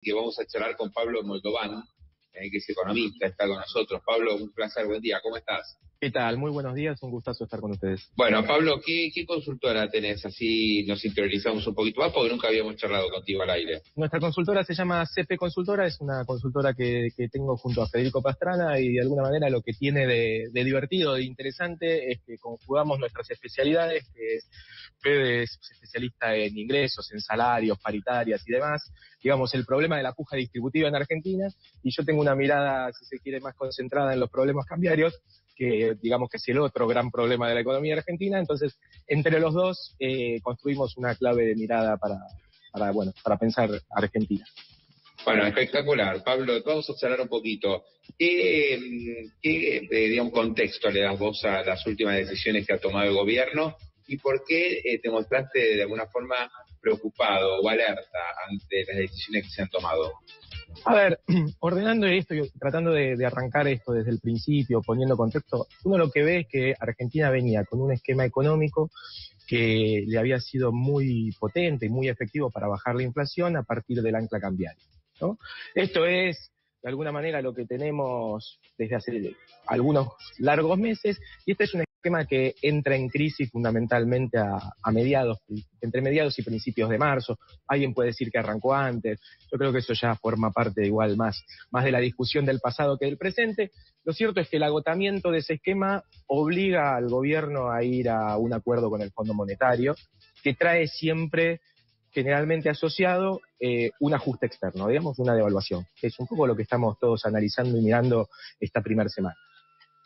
Que vamos a charlar con Pablo Moldován, que es economista, está con nosotros. Pablo, un placer, buen día, ¿cómo estás? ¿Qué tal? Muy buenos días, un gustazo estar con ustedes. Bueno, Pablo, ¿qué consultora tenés? Así nos interiorizamos un poquito más, porque nunca habíamos charlado contigo al aire. Nuestra consultora se llama CP Consultora, es una consultora que tengo junto a Federico Pastrana y de alguna manera lo que tiene de divertido, de interesante, es que conjugamos nuestras especialidades, que es Fede es especialista en ingresos, en salarios, paritarias y demás, digamos, el problema de la puja distributiva en Argentina, y yo tengo una mirada, si se quiere, más concentrada en los problemas cambiarios, que digamos que es el otro gran problema de la economía argentina. Entonces, entre los dos construimos una clave de mirada para pensar Argentina. Bueno, espectacular. Pablo, vamos a charlar un poquito. ¿Qué digamos, contexto le das vos a las últimas decisiones que ha tomado el gobierno y por qué te mostraste de alguna forma preocupado o alerta ante las decisiones que se han tomado? A ver, ordenando esto y tratando de arrancar esto desde el principio, poniendo contexto, uno lo que ve es que Argentina venía con un esquema económico que le había sido muy potente y muy efectivo para bajar la inflación a partir del ancla cambiario, ¿no? Esto es, de alguna manera, lo que tenemos desde hace algunos largos meses, y este es un esquema que entra en crisis fundamentalmente entre mediados y principios de marzo. Alguien puede decir que arrancó antes, yo creo que eso ya forma parte igual más de la discusión del pasado que del presente. Lo cierto es que el agotamiento de ese esquema obliga al gobierno a ir a un acuerdo con el Fondo Monetario, que trae siempre, generalmente asociado, un ajuste externo, digamos una devaluación, que es un poco lo que estamos todos analizando y mirando esta primera semana.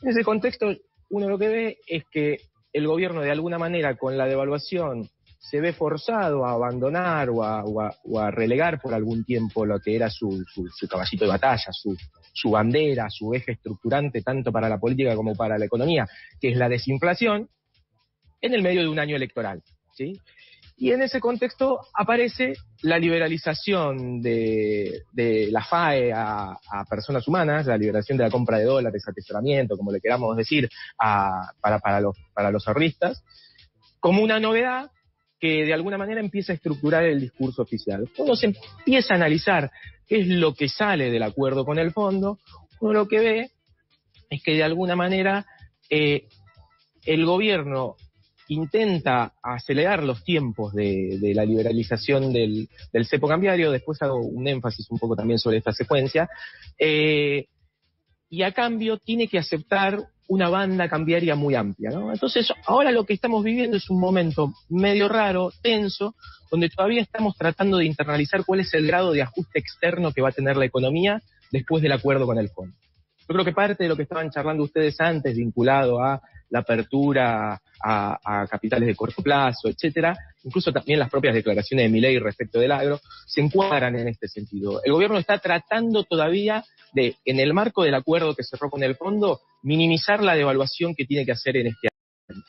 En ese contexto, uno lo que ve es que el gobierno, de alguna manera, con la devaluación, se ve forzado a abandonar o a relegar por algún tiempo lo que era su caballito de batalla, su bandera, su eje estructurante, tanto para la política como para la economía, que es la desinflación, en el medio de un año electoral, ¿sí? Y en ese contexto aparece la liberalización de la FAE a personas humanas, la liberación de la compra de dólares, atesoramiento, como le queramos decir, para los ahorristas, como una novedad que de alguna manera empieza a estructurar el discurso oficial. Cuando se empieza a analizar qué es lo que sale del acuerdo con el fondo, uno lo que ve es que de alguna manera el gobierno intenta acelerar los tiempos de la liberalización del cepo cambiario. Después hago un énfasis un poco también sobre esta secuencia, y a cambio tiene que aceptar una banda cambiaria muy amplia, ¿no? Entonces, ahora lo que estamos viviendo es un momento medio raro, tenso, donde todavía estamos tratando de internalizar cuál es el grado de ajuste externo que va a tener la economía después del acuerdo con el fondo. Yo creo que parte de lo que estaban charlando ustedes antes, vinculado a la apertura a capitales de corto plazo, etcétera, incluso también las propias declaraciones de Milei respecto del agro, se encuadran en este sentido. El gobierno está tratando todavía de, en el marco del acuerdo que cerró con el fondo, minimizar la devaluación que tiene que hacer en este año.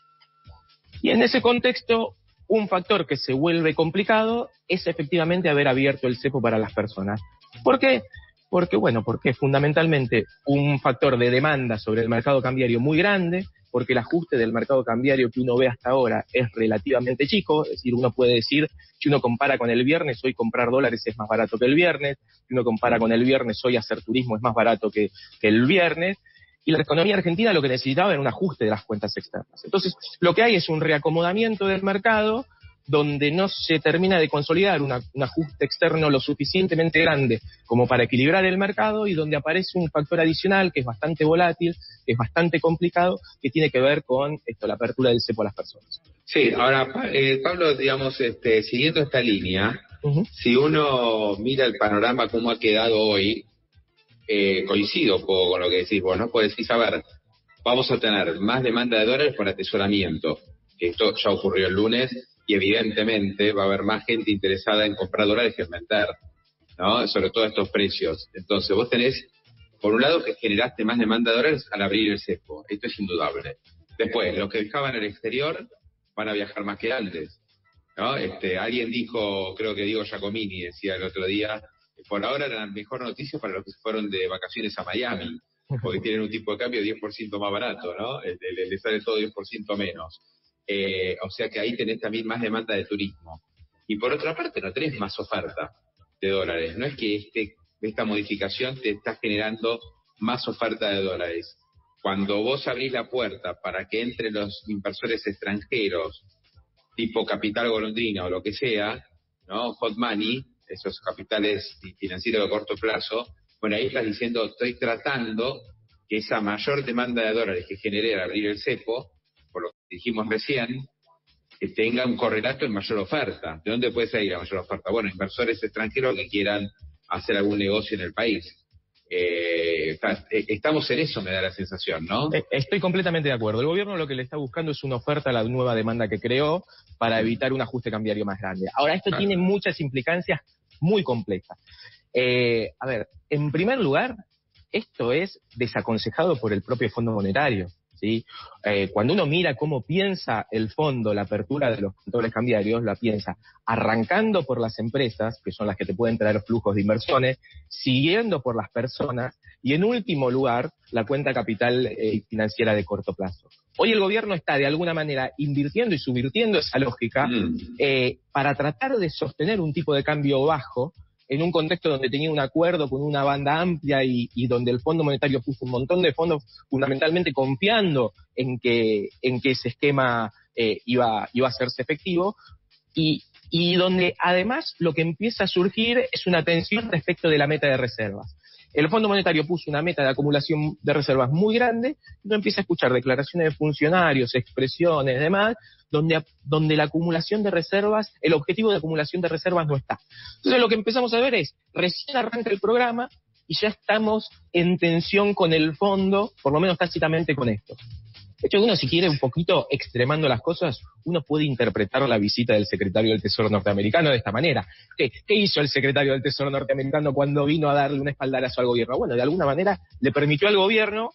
Y en ese contexto, un factor que se vuelve complicado es efectivamente haber abierto el cepo para las personas. ¿Por qué? Porque es fundamentalmente un factor de demanda sobre el mercado cambiario muy grande, porque el ajuste del mercado cambiario que uno ve hasta ahora es relativamente chico, es decir, uno puede decir, si uno compara con el viernes, hoy comprar dólares es más barato que el viernes, si uno compara con el viernes, hoy hacer turismo es más barato que el viernes, y la economía argentina lo que necesitaba era un ajuste de las cuentas externas. Entonces, lo que hay es un reacomodamiento del mercado, donde no se termina de consolidar un ajuste externo lo suficientemente grande como para equilibrar el mercado, y donde aparece un factor adicional que es bastante volátil, que es bastante complicado, que tiene que ver con la apertura del cepo a las personas. Sí, ahora, Pablo, digamos, siguiendo esta línea, si uno mira el panorama como ha quedado hoy, coincido un poco con lo que decís vos, ¿no? Pues decís, a ver, vamos a tener más demanda de dólares por atesoramiento. Esto ya ocurrió el lunes, y evidentemente va a haber más gente interesada en comprar dólares que en vender, ¿no? Sobre todo estos precios. Entonces vos tenés, por un lado, que generaste más demanda de dólares al abrir el cepo. Esto es indudable. Después, los que viajaban al exterior van a viajar más que antes, ¿no? Alguien dijo, creo que Diego Giacomini decía el otro día, por ahora la mejor noticia para los que se fueron de vacaciones a Miami, porque tienen un tipo de cambio 10% más barato, ¿no? Le sale todo 10% menos. O sea que ahí tenés también más demanda de turismo. Y por otra parte no tenés más oferta. de dólares. No es que esta modificación te está generando más oferta de dólares. Cuando vos abrís la puerta para que entren los inversores extranjeros, tipo Capital Golondrina o lo que sea, ¿no? Hot money, esos capitales financieros de corto plazo, bueno, ahí estás diciendo, estoy tratando que esa mayor demanda de dólares que generé al abrir el cepo, por lo que dijimos recién, que tenga un correlato en mayor oferta. ¿De dónde puede salir la mayor oferta? Bueno, inversores extranjeros que quieran hacer algún negocio en el país. Estamos en eso, me da la sensación, ¿no? Estoy completamente de acuerdo. El gobierno lo que le está buscando es una oferta a la nueva demanda que creó para evitar un ajuste cambiario más grande. Ahora, esto tiene muchas implicancias muy complejas. A ver, en primer lugar, esto es desaconsejado por el propio Fondo Monetario, ¿sí? Cuando uno mira cómo piensa el fondo la apertura de los controles cambiarios, la piensa arrancando por las empresas, que son las que te pueden traer flujos de inversiones, siguiendo por las personas y en último lugar la cuenta capital financiera de corto plazo. Hoy el gobierno está de alguna manera invirtiendo y subvirtiendo esa lógica para tratar de sostener un tipo de cambio bajo en un contexto donde tenía un acuerdo con una banda amplia y donde el Fondo Monetario puso un montón de fondos fundamentalmente confiando en que ese esquema iba a hacerse efectivo y donde además lo que empieza a surgir es una tensión respecto de la meta de reservas. El Fondo Monetario puso una meta de acumulación de reservas muy grande y uno empieza a escuchar declaraciones de funcionarios, expresiones, demás, donde la acumulación de reservas, el objetivo de acumulación de reservas no está. Entonces lo que empezamos a ver es, recién arranca el programa y ya estamos en tensión con el fondo, por lo menos tácitamente con esto. De hecho, uno si quiere un poquito extremando las cosas, uno puede interpretar la visita del secretario del Tesoro norteamericano de esta manera. ¿Qué hizo el secretario del Tesoro norteamericano cuando vino a darle un espaldarazo al gobierno? Bueno, de alguna manera le permitió al gobierno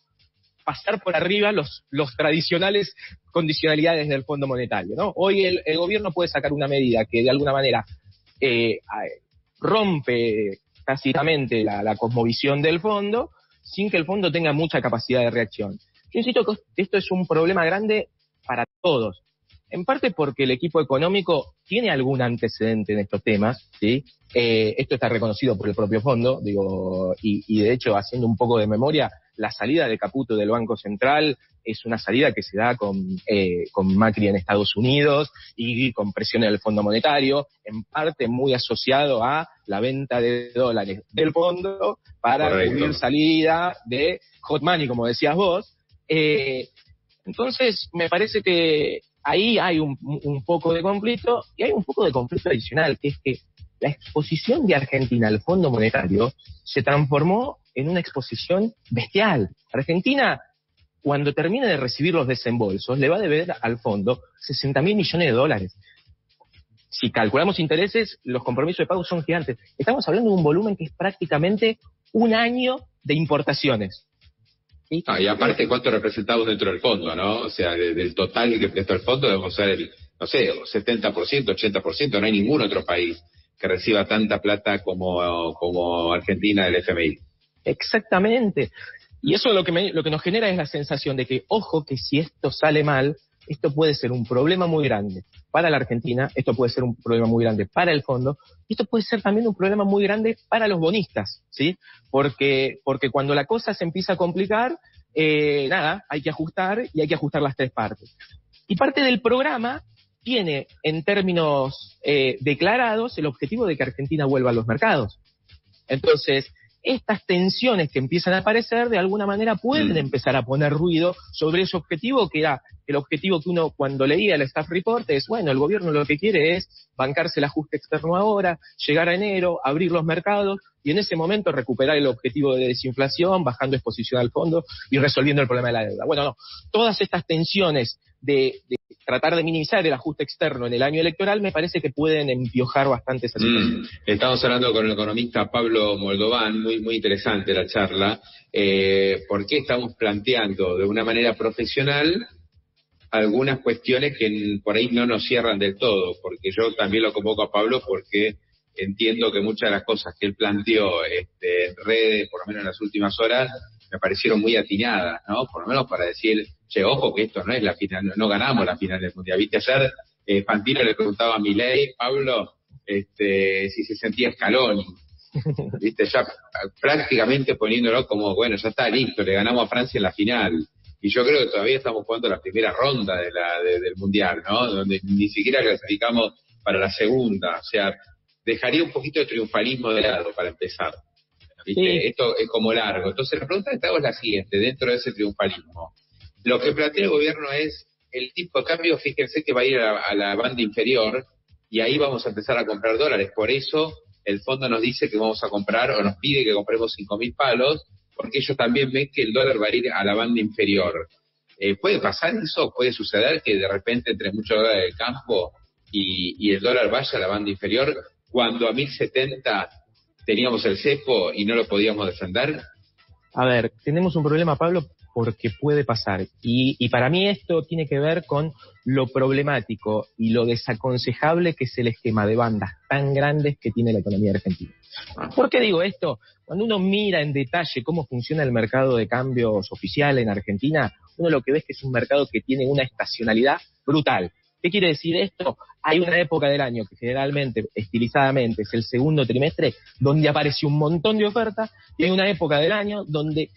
pasar por arriba los tradicionales condicionalidades del Fondo Monetario, ¿no? Hoy el gobierno puede sacar una medida que de alguna manera rompe tácitamente la cosmovisión del fondo sin que el fondo tenga mucha capacidad de reacción. Yo insisto que esto es un problema grande para todos, en parte porque el equipo económico tiene algún antecedente en estos temas, ¿sí? Esto está reconocido por el propio fondo, digo, y de hecho, haciendo un poco de memoria, la salida de Caputo del Banco Central es una salida que se da con Macri en Estados Unidos y con presiones del Fondo Monetario, en parte muy asociado a la venta de dólares del fondo para cubrir salida de hot money, como decías vos. Entonces, me parece que ahí hay un poco de conflicto y hay un poco de conflicto adicional, que es que la exposición de Argentina al Fondo Monetario se transformó en una exposición bestial. Argentina, cuando termine de recibir los desembolsos, le va a deber al fondo 60.000 millones de dólares. Si calculamos intereses, los compromisos de pago son gigantes. Estamos hablando de un volumen que es prácticamente un año de importaciones. ¿Sí? Y aparte, ¿cuánto representamos dentro del fondo, no? O sea, del total que prestó el fondo debemos ser el, no sé, 70%, 80%. No hay ningún otro país que reciba tanta plata como Argentina del FMI. Exactamente. Y eso lo que nos genera es la sensación de que, ojo, que si esto sale mal, esto puede ser un problema muy grande para la Argentina, esto puede ser un problema muy grande para el fondo, y esto puede ser también un problema muy grande para los bonistas, ¿sí? Porque cuando la cosa se empieza a complicar, hay que ajustar y hay que ajustar las tres partes. Y parte del programa tiene, en términos declarados, el objetivo de que Argentina vuelva a los mercados. Entonces, estas tensiones que empiezan a aparecer, de alguna manera pueden empezar a poner ruido sobre ese objetivo, que era el objetivo que uno cuando leía el staff report es, bueno, el gobierno lo que quiere es bancarse el ajuste externo ahora, llegar a enero, abrir los mercados y en ese momento recuperar el objetivo de desinflación, bajando exposición al fondo y resolviendo el problema de la deuda. Bueno, no, todas estas tensiones de tratar de minimizar el ajuste externo en el año electoral me parece que pueden empiojar bastante esa situación. Estamos hablando con el economista Pablo Moldován, muy interesante la charla, porque estamos planteando de una manera profesional algunas cuestiones que por ahí no nos cierran del todo, porque yo también lo convoco a Pablo porque entiendo que muchas de las cosas que él planteó en redes, por lo menos en las últimas horas, me parecieron muy atinadas, ¿no? Por lo menos para decir, che, ojo que esto no es la final, no ganamos la final del Mundial. Viste, ayer Fantino le preguntaba a Milei, Pablo, si se sentía Scaloni. viste, ya prácticamente poniéndolo como, bueno, ya está listo, le ganamos a Francia en la final. Y yo creo que todavía estamos jugando la primera ronda del Mundial, ¿no? Donde ni siquiera clasificamos para la segunda. O sea, dejaría un poquito de triunfalismo de lado para empezar. ¿Viste? Sí. Esto es como largo. Entonces la pregunta que te hago es la siguiente, dentro de ese triunfalismo. Lo que plantea el gobierno es el tipo de cambio, fíjense que va a ir a la banda inferior y ahí vamos a empezar a comprar dólares. Por eso el fondo nos dice que vamos a comprar, o nos pide que compremos 5.000 palos, porque ellos también ven que el dólar va a ir a la banda inferior. ¿Puede pasar eso? ¿Puede suceder que de repente entre muchos dólares del campo y el dólar vaya a la banda inferior cuando a 1.070 teníamos el cepo y no lo podíamos defender? A ver, tenemos un problema, Pablo, porque puede pasar. Y para mí esto tiene que ver con lo problemático y lo desaconsejable que es el esquema de bandas tan grandes que tiene la economía argentina. ¿Por qué digo esto? Cuando uno mira en detalle cómo funciona el mercado de cambios oficial en Argentina, uno lo que ve es que es un mercado que tiene una estacionalidad brutal. ¿Qué quiere decir esto? Hay una época del año que generalmente, estilizadamente, es el segundo trimestre, donde aparece un montón de oferta, y hay una época del año donde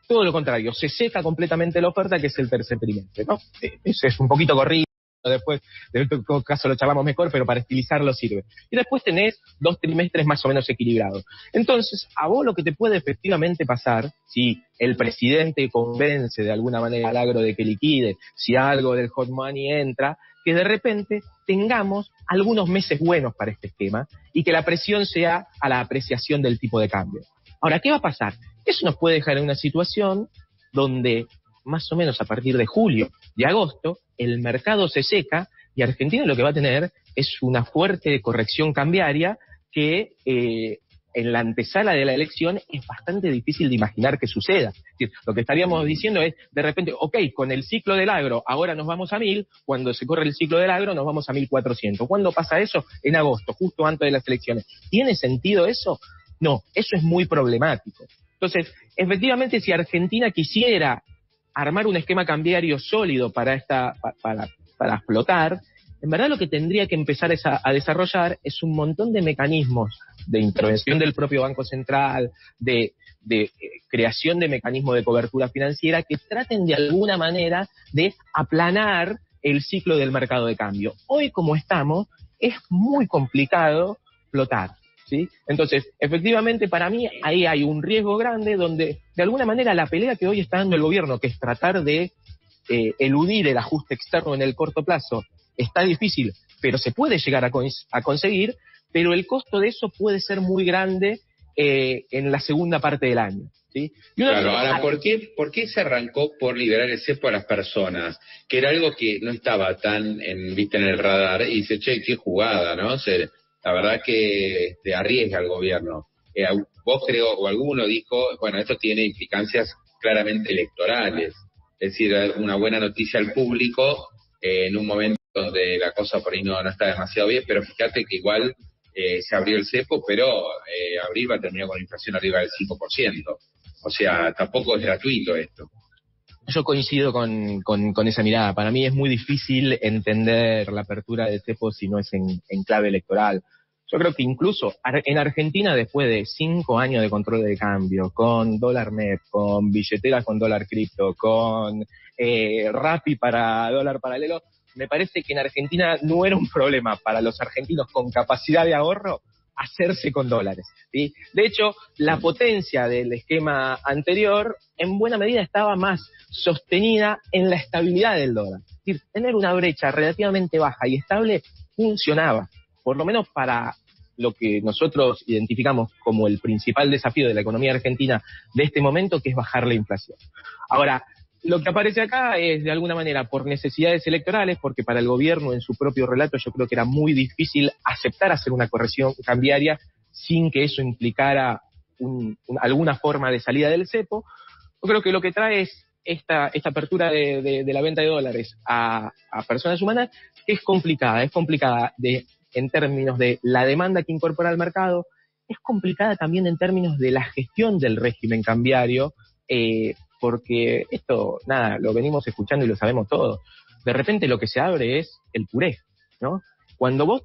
todo lo contrario, se seca completamente la oferta, que es el tercer trimestre, ¿no? Eso es un poquito corrido, después, en todo caso lo charlamos mejor, pero para estilizarlo sirve. Y después tenés 2 trimestres más o menos equilibrados. Entonces, a vos lo que te puede efectivamente pasar, si el presidente convence de alguna manera al agro de que liquide, si algo del hot money entra, que de repente tengamos algunos meses buenos para este esquema y que la presión sea a la apreciación del tipo de cambio. Ahora, ¿qué va a pasar? Eso nos puede dejar en una situación donde más o menos a partir de julio y agosto el mercado se seca y Argentina lo que va a tener es una fuerte corrección cambiaria que en la antesala de la elección es bastante difícil de imaginar que suceda. Es decir, lo que estaríamos diciendo es, de repente, ok, con el ciclo del agro ahora nos vamos a 1.000, cuando se corre el ciclo del agro nos vamos a 1.400. ¿Cuándo pasa eso? En agosto, justo antes de las elecciones. ¿Tiene sentido eso? No, eso es muy problemático. Entonces, efectivamente, si Argentina quisiera armar un esquema cambiario sólido para explotar, en verdad lo que tendría que empezar a desarrollar es un montón de mecanismos de intervención del propio Banco Central, de creación de mecanismos de cobertura financiera que traten de alguna manera de aplanar el ciclo del mercado de cambio. Hoy, como estamos, es muy complicado flotar, ¿sí? Entonces, efectivamente, para mí ahí hay un riesgo grande donde, de alguna manera, la pelea que hoy está dando el gobierno, que es tratar de eludir el ajuste externo en el corto plazo, está difícil, pero se puede llegar a conseguir, pero el costo de eso puede ser muy grande en la segunda parte del año, ¿sí? Claro, ahora, ¿por qué se arrancó por liberar el cepo a las personas? Que era algo que no estaba tan vista en el radar, y dice, che, qué jugada, ¿no? La verdad que arriesga el gobierno. Vos creo, o alguno dijo, bueno, esto tiene implicancias claramente electorales, es decir, una buena noticia al público en un momento donde la cosa por ahí no está demasiado bien, pero fíjate que igual se abrió el cepo, pero abril va a terminar con inflación arriba del 5%. O sea, tampoco es gratuito esto. Yo coincido con esa mirada. Para mí es muy difícil entender la apertura del cepo si no es en clave electoral. Yo creo que incluso en Argentina, después de 5 años de control de cambio, con dólar MEP, con billeteras con dólar cripto, con Rappi para dólar paralelo, me parece que en Argentina no era un problema para los argentinos con capacidad de ahorro hacerse con dólares, ¿sí? De hecho, la potencia del esquema anterior en buena medida estaba más sostenida en la estabilidad del dólar. Es decir, tener una brecha relativamente baja y estable funcionaba, por lo menos para lo que nosotros identificamos como el principal desafío de la economía argentina de este momento, que es bajar la inflación. Ahora, lo que aparece acá es, de alguna manera, por necesidades electorales, porque para el gobierno, en su propio relato, yo creo que era muy difícil aceptar hacer una corrección cambiaria sin que eso implicara alguna forma de salida del cepo. Yo creo que lo que trae es esta apertura de la venta de dólares a personas humanas, que es complicada en términos de la demanda que incorpora al mercado, es complicada también en términos de la gestión del régimen cambiario, porque esto, nada, lo venimos escuchando y lo sabemos todos. De repente lo que se abre es el puré, ¿no? Cuando vos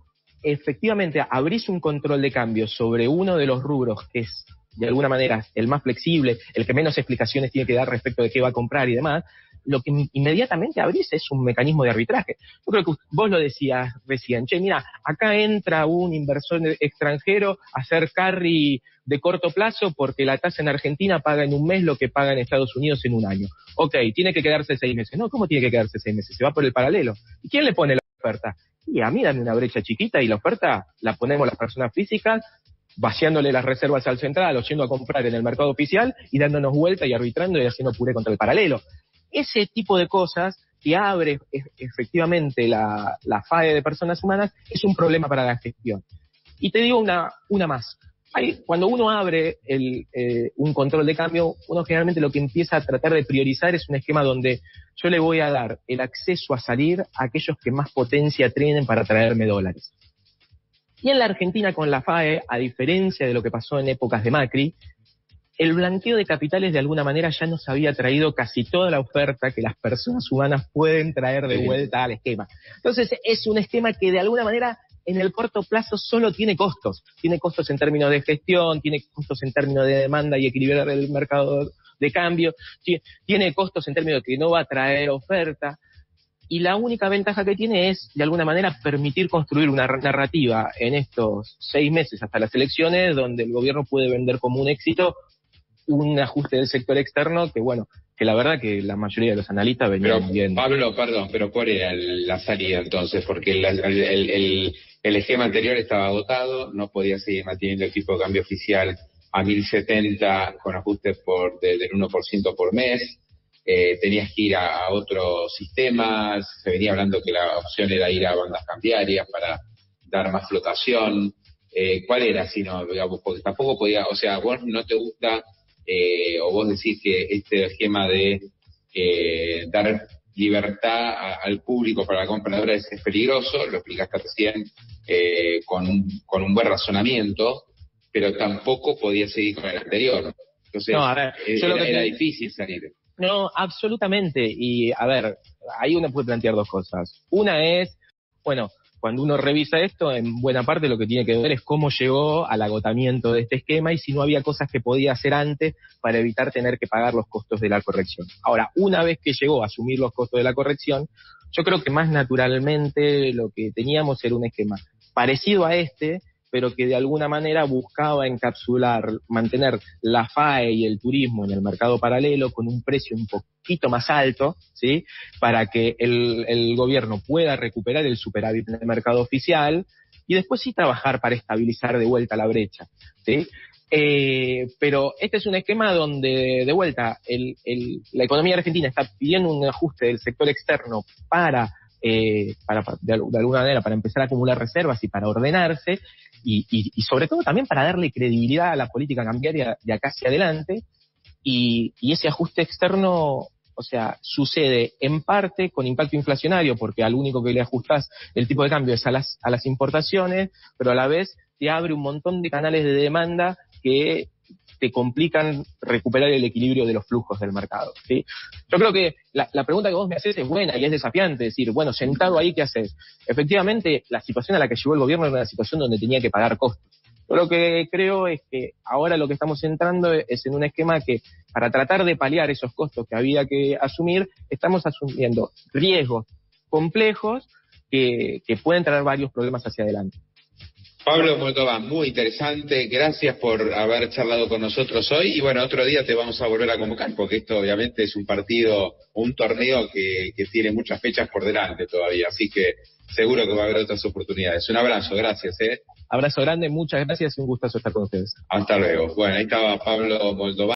efectivamente abrís un control de cambio sobre uno de los rubros que es, de alguna manera, el más flexible, el que menos explicaciones tiene que dar respecto de qué va a comprar y demás, lo que inmediatamente abrís es un mecanismo de arbitraje. Yo creo que vos lo decías recién, che, mira, acá entra un inversor extranjero a hacer carry de corto plazo porque la tasa en Argentina paga en un mes lo que paga en Estados Unidos en un año. Ok, tiene que quedarse 6 meses. No, ¿cómo tiene que quedarse 6 meses? Se va por el paralelo. ¿Y quién le pone la oferta? Y a mí dame una brecha chiquita y la oferta la ponemos las personas físicas, vaciándole las reservas al central o yendo a comprar en el mercado oficial y dándonos vuelta y arbitrando y haciendo puré contra el paralelo. Ese tipo de cosas que abre efectivamente la FAE de personas humanas es un problema para la gestión. Y te digo una más. Cuando uno abre un control de cambio, uno generalmente lo que empieza a tratar de priorizar es un esquema donde yo le voy a dar el acceso a salir a aquellos que más potencia tienen para traerme dólares. Y en la Argentina con la FAE, a diferencia de lo que pasó en épocas de Macri, el blanqueo de capitales de alguna manera ya nos había traído casi toda la oferta que las personas humanas pueden traer de vuelta al esquema. Entonces es un esquema que de alguna manera en el corto plazo solo tiene costos. Tiene costos en términos de gestión, tiene costos en términos de demanda y equilibrar el mercado de cambio, tiene costos en términos de que no va a traer oferta. Y la única ventaja que tiene es, de alguna manera, permitir construir una narrativa en estos 6 meses hasta las elecciones, donde el gobierno puede vender como un éxito un ajuste del sector externo que, bueno, que la verdad que la mayoría de los analistas venían viendo. Pablo, perdón, pero ¿cuál era la salida entonces? Porque el esquema anterior estaba agotado, no podía seguir manteniendo el tipo de cambio oficial a 1070 con ajustes del 1% por mes. Tenías que ir a otros sistemas, se venía hablando que la opción era ir a bandas cambiarias para dar más flotación. ¿Cuál era? Si no, digamos, porque tampoco podía, o sea, vos no te gusta, o vos decís que este esquema de dar libertad al público para la compra de dólares es peligroso, lo explicaste recién con un buen razonamiento, pero tampoco podía seguir con el anterior. Entonces, no, a ver, era difícil salir. No, absolutamente. Y a ver, ahí uno puede plantear dos cosas. Una es, bueno, cuando uno revisa esto, en buena parte lo que tiene que ver es cómo llegó al agotamiento de este esquema y si no había cosas que podía hacer antes para evitar tener que pagar los costos de la corrección. Ahora, una vez que llegó a asumir los costos de la corrección, yo creo que más naturalmente lo que teníamos era un esquema parecido a este, pero que de alguna manera buscaba encapsular, mantener la FAE y el turismo en el mercado paralelo con un precio un poquito más alto, ¿sí? Para que el gobierno pueda recuperar el superávit en el mercado oficial y después sí trabajar para estabilizar de vuelta la brecha, ¿sí? Pero este es un esquema donde, de vuelta, la economía argentina está pidiendo un ajuste del sector externo para de alguna manera para empezar a acumular reservas y para ordenarse y sobre todo también para darle credibilidad a la política cambiaria de acá hacia adelante y ese ajuste externo, o sea, sucede en parte con impacto inflacionario porque al único que le ajustás el tipo de cambio es a las importaciones, pero a la vez te abre un montón de canales de demanda que te complican recuperar el equilibrio de los flujos del mercado, ¿sí? Yo creo que la pregunta que vos me haces es buena y es desafiante, es decir, bueno, sentado ahí, ¿qué haces? Efectivamente, la situación a la que llegó el gobierno era una situación donde tenía que pagar costos. Yo lo que creo es que ahora lo que estamos entrando es en un esquema que, para tratar de paliar esos costos que había que asumir, estamos asumiendo riesgos complejos que pueden traer varios problemas hacia adelante. Pablo Moldova, muy interesante, gracias por haber charlado con nosotros hoy y bueno, otro día te vamos a volver a convocar porque esto obviamente es un partido, un torneo que tiene muchas fechas por delante todavía, así que seguro que va a haber otras oportunidades. Un abrazo, gracias. Abrazo grande, muchas gracias y un gustazo estar con ustedes. Hasta luego. Bueno, ahí estaba Pablo Moldova.